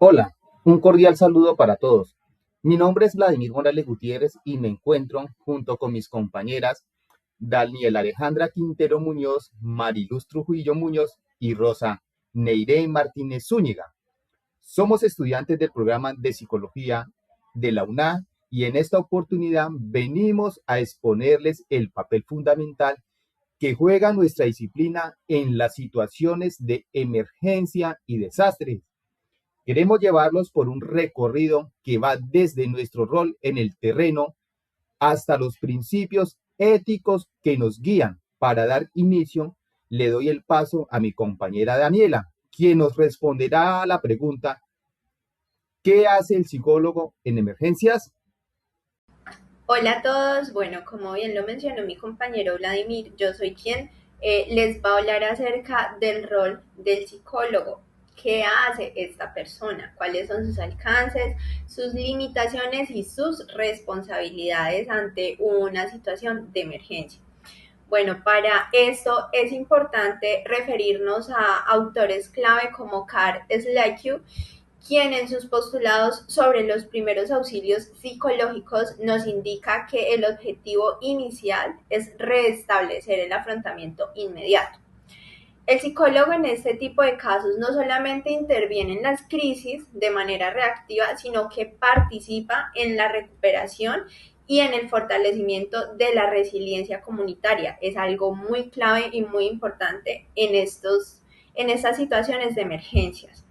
Hola, un cordial saludo para todos. Mi nombre es Vladimir Morales Gutiérrez y me encuentro junto con mis compañeras Daniel Alejandra Quintero Muñoz, Mariluz Trujillo Muñoz y Rosa Neiré Martínez Zúñiga. Somos estudiantes del programa de psicología de la UNA y en esta oportunidad venimos a exponerles el papel fundamental que juega nuestra disciplina en las situaciones de emergencia y desastre. Queremos llevarlos por un recorrido que va desde nuestro rol en el terreno hasta los principios éticos que nos guían. Para dar inicio, le doy el paso a mi compañera Daniela, quien nos responderá a la pregunta: ¿qué hace el psicólogo en emergencias? Hola a todos, bueno, como bien lo mencionó mi compañero Vladimir, yo soy quien les va a hablar acerca del rol del psicólogo. ¿Qué hace esta persona? ¿Cuáles son sus alcances, sus limitaciones y sus responsabilidades ante una situación de emergencia? Bueno, para esto es importante referirnos a autores clave como Carl Slakew, quien en sus postulados sobre los primeros auxilios psicológicos nos indica que el objetivo inicial es restablecer el afrontamiento inmediato. El psicólogo en este tipo de casos no solamente interviene en las crisis de manera reactiva, sino que participa en la recuperación y en el fortalecimiento de la resiliencia comunitaria. Es algo muy clave y muy importante en estas situaciones de emergencias.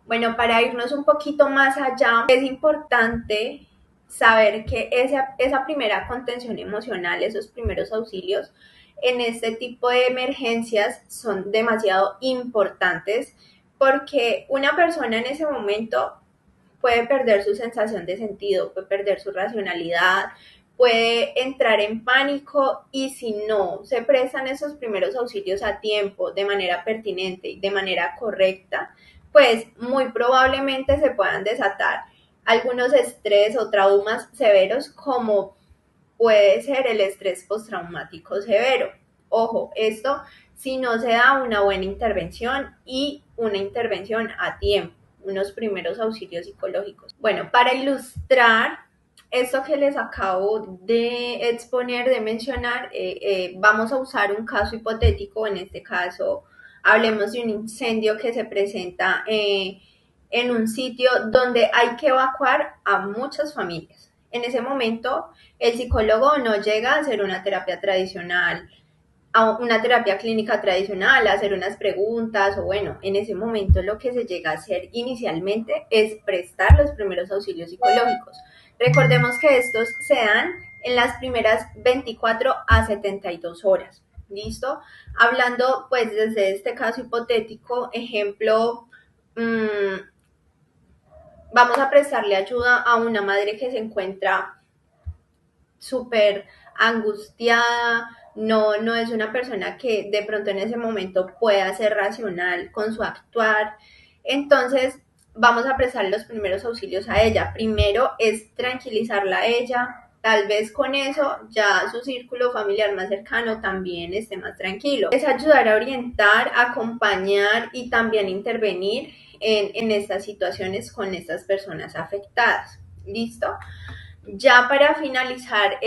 Bueno, para irnos un poquito más allá, es importante saber que esa primera contención emocional, esos primeros auxilios en este tipo de emergencias son demasiado importantes porque una persona en ese momento puede perder su sensación de sentido, puede perder su racionalidad, puede entrar en pánico y si no se prestan esos primeros auxilios a tiempo, de manera pertinente y de manera correcta, pues muy probablemente se puedan desatar algunos estrés o traumas severos como puede ser el estrés postraumático severo. Ojo, esto si no se da una buena intervención y una intervención a tiempo, unos primeros auxilios psicológicos. Bueno, para ilustrar esto que les acabo de exponer, de mencionar, vamos a usar un caso hipotético. En este caso, hablemos de un incendio que se presenta en un sitio donde hay que evacuar a muchas familias. En ese momento, el psicólogo no llega a hacer una terapia tradicional, a una terapia clínica tradicional, a hacer unas preguntas o bueno, en ese momento lo que se llega a hacer inicialmente es prestar los primeros auxilios psicológicos. Recordemos que estos se dan en las primeras 24 a 72 horas. ¿Listo? Hablando pues desde este caso hipotético, ejemplo, vamos a prestarle ayuda a una madre que se encuentra súper angustiada, no es una persona que de pronto en ese momento pueda ser racional con su actuar. Entonces, vamos a prestar los primeros auxilios a ella. Primero es tranquilizarla a ella. Tal vez con eso ya su círculo familiar más cercano también esté más tranquilo. Es ayudar a orientar, acompañar y también intervenir en estas situaciones con estas personas afectadas. ¿Listo? Ya para finalizar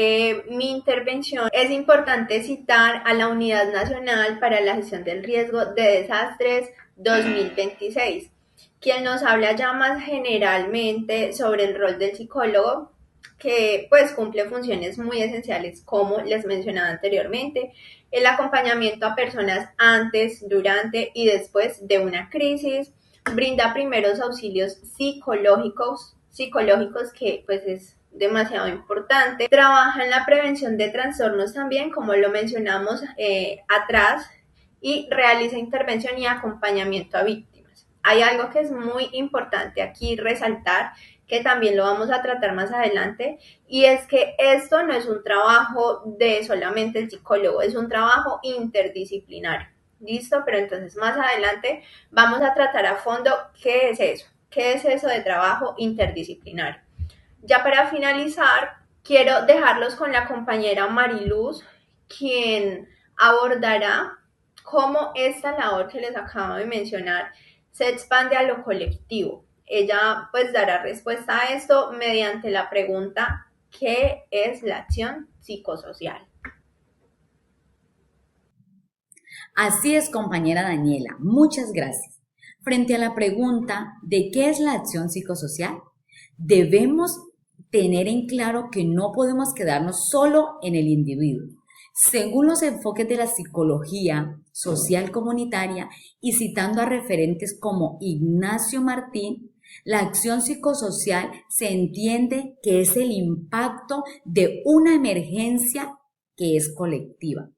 mi intervención, es importante citar a la Unidad Nacional para la Gestión del Riesgo de Desastres 2026, quien nos habla ya más generalmente sobre el rol del psicólogo, que pues cumple funciones muy esenciales como les mencionaba anteriormente, el acompañamiento a personas antes, durante y después de una crisis, brinda primeros auxilios psicológicos que pues es demasiado importante. Trabaja en la prevención de trastornos también, como lo mencionamos atrás, y realiza intervención y acompañamiento a víctimas. Hay algo que es muy importante aquí resaltar, que también lo vamos a tratar más adelante, y es que esto no es un trabajo de solamente el psicólogo, es un trabajo interdisciplinario. ¿Listo? Pero entonces más adelante vamos a tratar a fondo qué es eso, qué es eso de trabajo interdisciplinario. Ya para finalizar, quiero dejarlos con la compañera Mariluz, quien abordará cómo esta labor que les acabo de mencionar se expande a lo colectivo. ella pues dará respuesta a esto mediante la pregunta: ¿qué es la acción psicosocial? Así es, compañera Daniela, muchas gracias. Frente a la pregunta de qué es la acción psicosocial, debemos tener en claro que no podemos quedarnos solo en el individuo. Según los enfoques de la psicología social comunitaria y citando a referentes como Ignacio Martín, la acción psicosocial se entiende que es el impacto de una emergencia que es colectiva.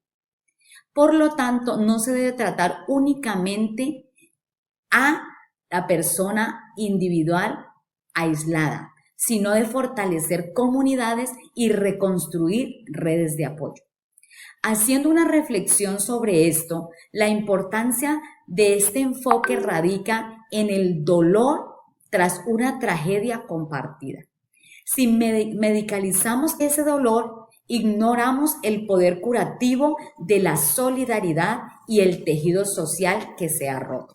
Por lo tanto, no se debe tratar únicamente a la persona individual aislada, sino de fortalecer comunidades y reconstruir redes de apoyo. Haciendo una reflexión sobre esto, la importancia de este enfoque radica en el dolor tras una tragedia compartida. Si medicalizamos ese dolor, ignoramos el poder curativo de la solidaridad y el tejido social que se ha roto.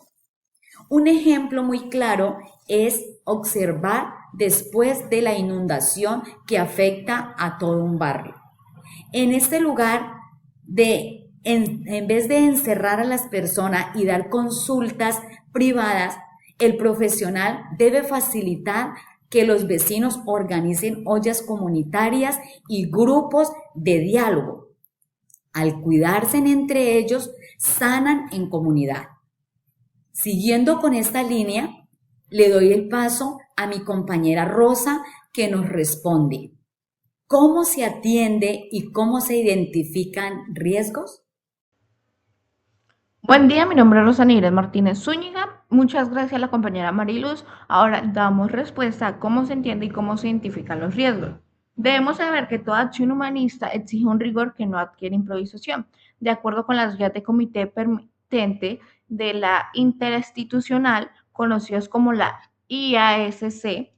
Un ejemplo muy claro es observar después de la inundación que afecta a todo un barrio. En este lugar, en vez de encerrar a las personas y dar consultas privadas, el profesional debe facilitar que los vecinos organicen ollas comunitarias y grupos de diálogo. Al cuidarse entre ellos, sanan en comunidad. Siguiendo con esta línea, le doy el paso a mi compañera Rosa, que nos responde: ¿cómo se atiende y cómo se identifican riesgos? Buen día, mi nombre es Rosa Nieves Martínez Zúñiga. Muchas gracias a la compañera Mariluz. Ahora damos respuesta a cómo se entiende y cómo se identifican los riesgos. Debemos saber que toda acción humanista exige un rigor que no adquiere improvisación. De acuerdo con las guías de comité permitente de la interinstitucional, conocidos como la IASC,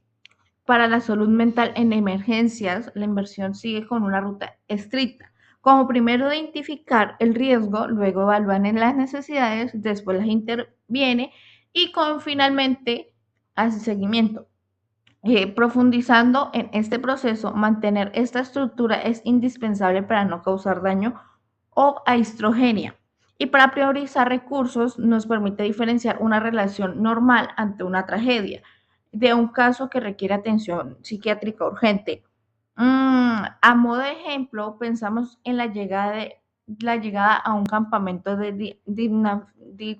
para la salud mental en emergencias, la inversión sigue con una ruta estricta. Como primero identificar el riesgo, luego evalúan en las necesidades, después las interviene y finalmente hace seguimiento. Profundizando en este proceso, mantener esta estructura es indispensable para no causar daño o aistrogenia. Y para priorizar recursos nos permite diferenciar una relación normal ante una tragedia de un caso que requiere atención psiquiátrica urgente. A modo de ejemplo, pensamos en la llegada a un campamento de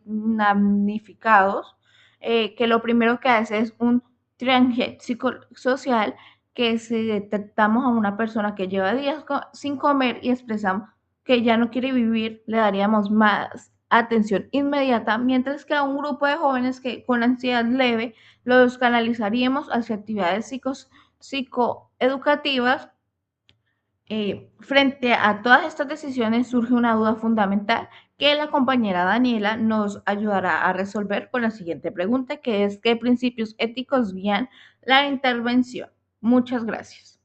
damnificados, que lo primero que hace es un triaje psicosocial, que si detectamos a una persona que lleva días sin comer y expresamos que ya no quiere vivir, le daríamos más atención inmediata, mientras que a un grupo de jóvenes que con ansiedad leve los canalizaríamos hacia actividades psicoeducativas. Frente a todas estas decisiones surge una duda fundamental que la compañera Daniela nos ayudará a resolver con la siguiente pregunta, que es: ¿qué principios éticos guían la intervención? Muchas gracias.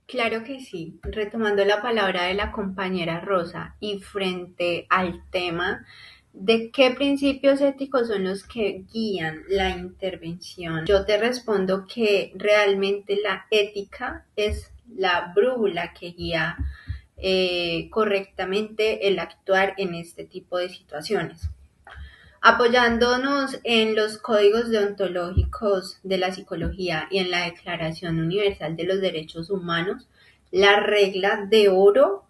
Claro que sí. Retomando la palabra de la compañera Rosa y frente al tema de qué principios éticos son los que guían la intervención, yo te respondo que realmente la ética es la brújula que guía correctamente el actuar en este tipo de situaciones. Apoyándonos en los códigos deontológicos de la psicología y en la Declaración Universal de los Derechos Humanos, la regla de oro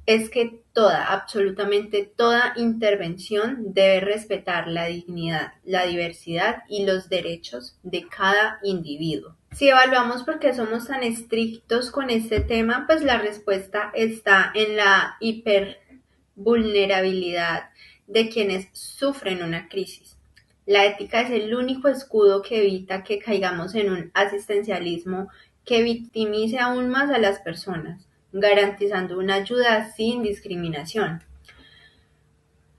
es que absolutamente toda intervención debe respetar la dignidad, la diversidad y los derechos de cada individuo. Si evaluamos por qué somos tan estrictos con este tema, pues la respuesta está en la hipervulnerabilidad de quienes sufren una crisis. La ética es el único escudo que evita que caigamos en un asistencialismo que victimice aún más a las personas, garantizando una ayuda sin discriminación.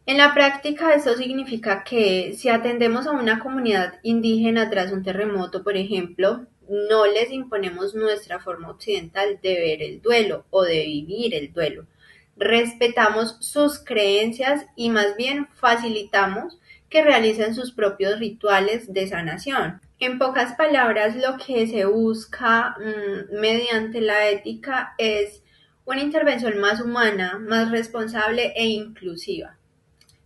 En la práctica, esto significa que si atendemos a una comunidad indígena tras un terremoto, por ejemplo, no les imponemos nuestra forma occidental de ver el duelo o de vivir el duelo. Respetamos sus creencias y más bien facilitamos que realicen sus propios rituales de sanación. En pocas palabras, lo que se busca mediante la ética es una intervención más humana, más responsable e inclusiva.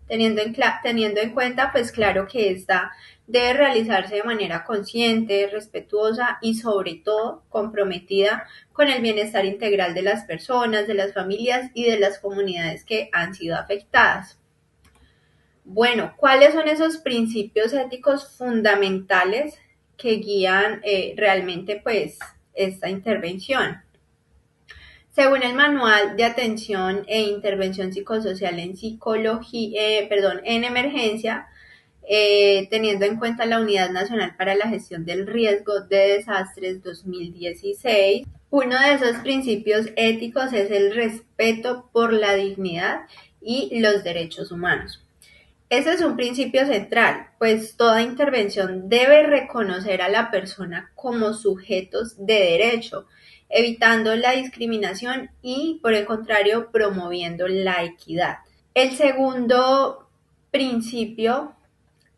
Teniendo en cuenta, pues claro que esta debe realizarse de manera consciente, respetuosa y sobre todo comprometida con el bienestar integral de las personas, de las familias y de las comunidades que han sido afectadas. Bueno, ¿cuáles son esos principios éticos fundamentales que guían realmente pues esta intervención? Según el Manual de Atención e Intervención Psicosocial en en emergencia, teniendo en cuenta la Unidad Nacional para la Gestión del Riesgo de Desastres 2016, uno de esos principios éticos es el respeto por la dignidad y los derechos humanos. Ese es un principio central, pues toda intervención debe reconocer a la persona como sujetos de derecho, evitando la discriminación y, por el contrario, promoviendo la equidad. El segundo principio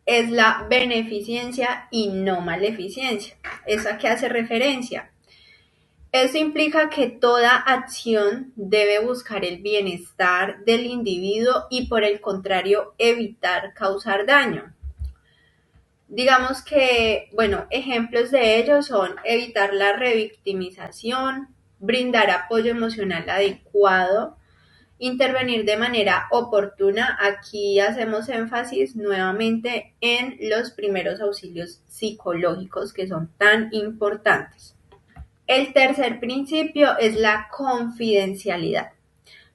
es la beneficencia y no maleficencia. ¿Esa qué hace referencia? Esto implica que toda acción debe buscar el bienestar del individuo y por el contrario evitar causar daño. Digamos que, bueno, ejemplos de ello son evitar la revictimización, brindar apoyo emocional adecuado, intervenir de manera oportuna. Aquí hacemos énfasis nuevamente en los primeros auxilios psicológicos que son tan importantes. El tercer principio es la confidencialidad.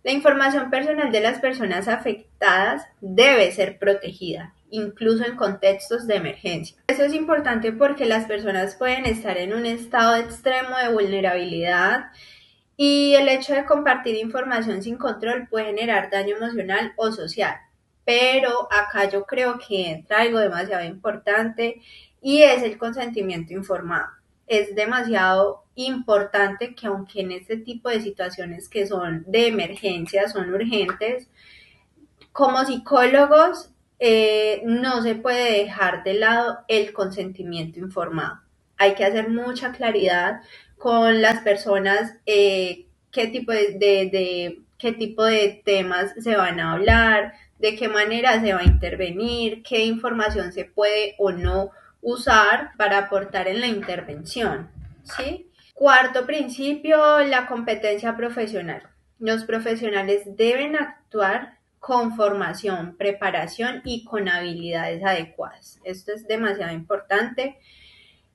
La información personal de las personas afectadas debe ser protegida, incluso en contextos de emergencia. Eso es importante porque las personas pueden estar en un estado extremo de vulnerabilidad y el hecho de compartir información sin control puede generar daño emocional o social. Pero acá yo creo que entra algo demasiado importante y es el consentimiento informado. Es demasiado importante que aunque en este tipo de situaciones que son de emergencia, son urgentes, como psicólogos no se puede dejar de lado el consentimiento informado. Hay que hacer mucha claridad con las personas qué tipo de temas se van a hablar, de qué manera se va a intervenir, qué información se puede o no usar para aportar en la intervención, ¿sí? Cuarto principio, la competencia profesional. Los profesionales deben actuar con formación, preparación y con habilidades adecuadas. Esto es demasiado importante.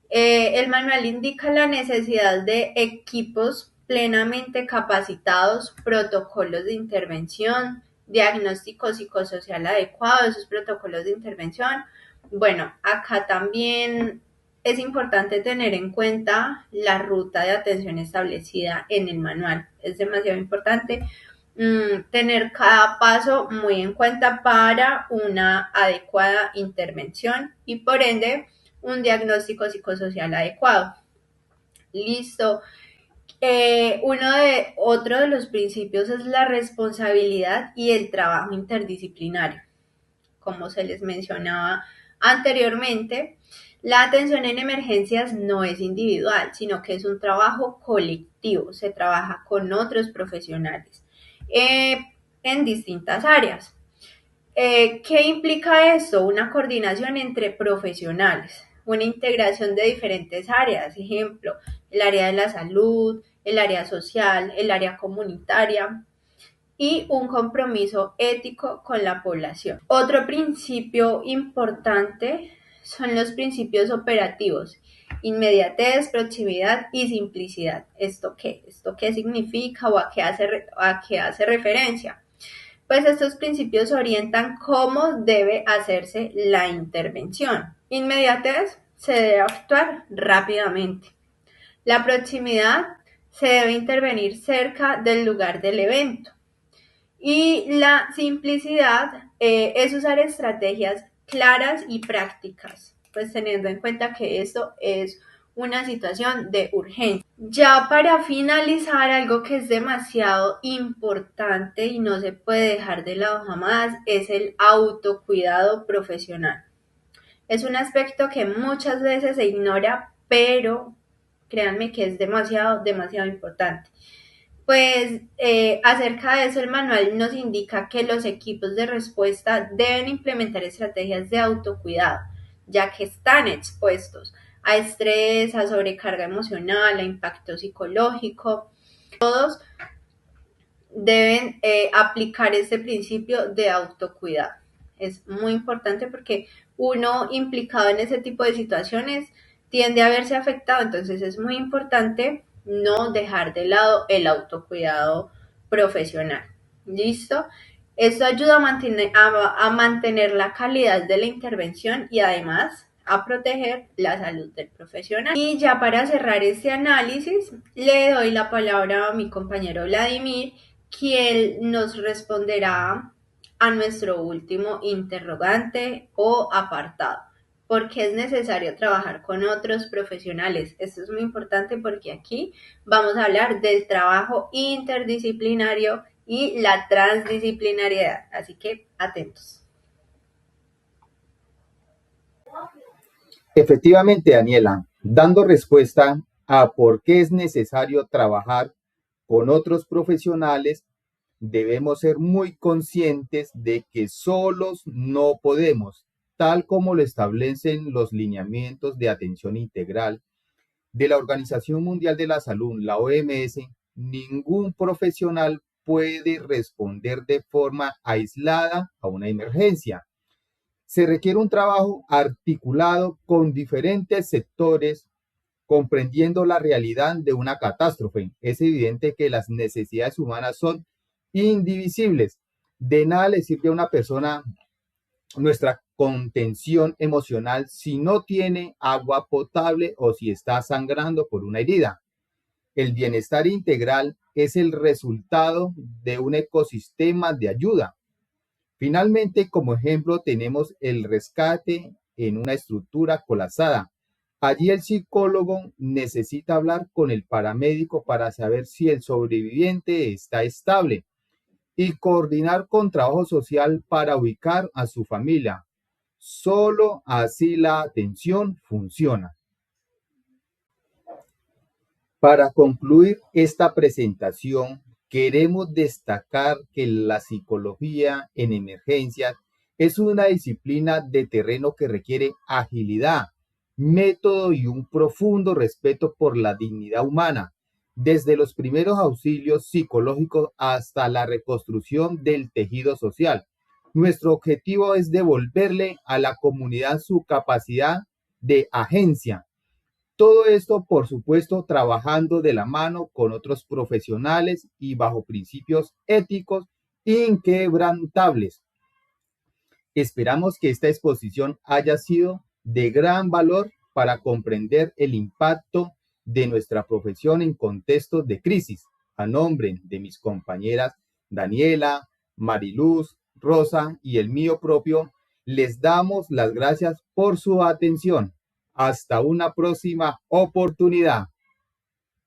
El manual indica la necesidad de equipos plenamente capacitados, protocolos de intervención, diagnóstico psicosocial adecuado, esos protocolos de intervención. Bueno, acá también es importante tener en cuenta la ruta de atención establecida en el manual. Es demasiado importante tener cada paso muy en cuenta para una adecuada intervención y por ende un diagnóstico psicosocial adecuado. Listo. Otro de los principios es la responsabilidad y el trabajo interdisciplinario. Como se les mencionaba anteriormente, la atención en emergencias no es individual, sino que es un trabajo colectivo. Se trabaja con otros profesionales en distintas áreas. ¿Qué implica esto? Una coordinación entre profesionales, una integración de diferentes áreas, ejemplo, el área de la salud, el área social, el área comunitaria y un compromiso ético con la población. Otro principio importante son los principios operativos: inmediatez, proximidad y simplicidad. ¿Esto qué? ¿Esto qué significa o a qué hace referencia? Pues estos principios orientan cómo debe hacerse la intervención. Inmediatez, se debe actuar rápidamente. La proximidad, se debe intervenir cerca del lugar del evento. Y la simplicidad es usar estrategias claras y prácticas, pues teniendo en cuenta que esto es una situación de urgencia. Ya para finalizar, algo que es demasiado importante y no se puede dejar de lado jamás es el autocuidado profesional. Es un aspecto que muchas veces se ignora, pero créanme que es demasiado, demasiado importante. Pues acerca de eso, el manual nos indica que los equipos de respuesta deben implementar estrategias de autocuidado, ya que están expuestos a estrés, a sobrecarga emocional, a impacto psicológico. Todos deben aplicar este principio de autocuidado. Es muy importante porque uno implicado en ese tipo de situaciones tiende a verse afectado, entonces es muy importante no dejar de lado el autocuidado profesional. ¿Listo? Esto ayuda a mantener la calidad de la intervención y además a proteger la salud del profesional. Y ya para cerrar este análisis, le doy la palabra a mi compañero Vladimir, quien nos responderá a nuestro último interrogante o apartado. ¿Por qué es necesario trabajar con otros profesionales? Esto es muy importante porque aquí vamos a hablar del trabajo interdisciplinario y la transdisciplinariedad. Así que atentos. Efectivamente, Daniela, dando respuesta a por qué es necesario trabajar con otros profesionales, debemos ser muy conscientes de que solos no podemos, tal como lo establecen los lineamientos de atención integral de la Organización Mundial de la Salud, la OMS. Ningún profesional puede responder de forma aislada a una emergencia. Se requiere un trabajo articulado con diferentes sectores, comprendiendo la realidad de una catástrofe. Es evidente que las necesidades humanas son indivisibles. De nada le sirve a una persona nuestra contención emocional si no tiene agua potable o si está sangrando por una herida. El bienestar integral es el resultado de un ecosistema de ayuda. Finalmente, como ejemplo, tenemos el rescate en una estructura colapsada. Allí el psicólogo necesita hablar con el paramédico para saber si el sobreviviente está estable y coordinar con trabajo social para ubicar a su familia. Solo así la atención funciona. Para concluir esta presentación, queremos destacar que la psicología en emergencias es una disciplina de terreno que requiere agilidad, método y un profundo respeto por la dignidad humana, desde los primeros auxilios psicológicos hasta la reconstrucción del tejido social. Nuestro objetivo es devolverle a la comunidad su capacidad de agencia. Todo esto, por supuesto, trabajando de la mano con otros profesionales y bajo principios éticos inquebrantables. Esperamos que esta exposición haya sido de gran valor para comprender el impacto de nuestra profesión en contextos de crisis. A nombre de mis compañeras Daniela, Mariluz, Rosa y el mío propio, les damos las gracias por su atención. Hasta una próxima oportunidad.